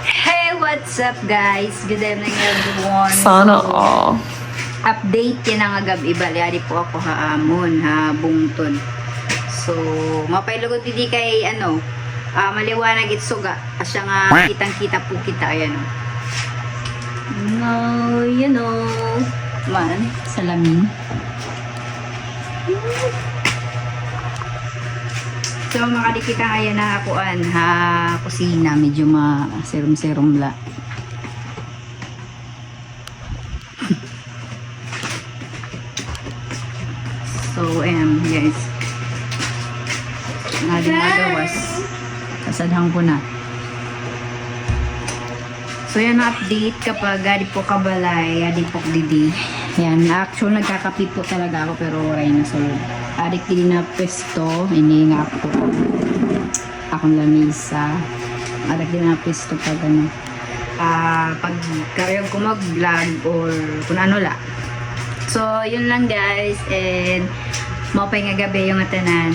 Hey, what's up guys? Good evening everyone. Sana all. Update yan ang agab ibaliari po ako haamon ha bungtod. So, mapailugod hindi kay maliwanag itsuga. Asya nga kitang-kita po kita ayan. No, you know. Man, salamin. So, makadikita ngayon na hakuan ha kusina. Medyo ma-serum-serum la. So, guys. Magawas. Kasadhang ko na. So, yan ang update kapag adi po kabalay, adi po didi. Yan, actual nagkakapi po talaga ako pero oray na sulod. Adik din na pesto, ini nga po. Akong lamisa. Adik din na pesto pag pag karayog ko mag-vlog or kung ano la. So, yun lang guys. And, maupay nga gabi yung atanan.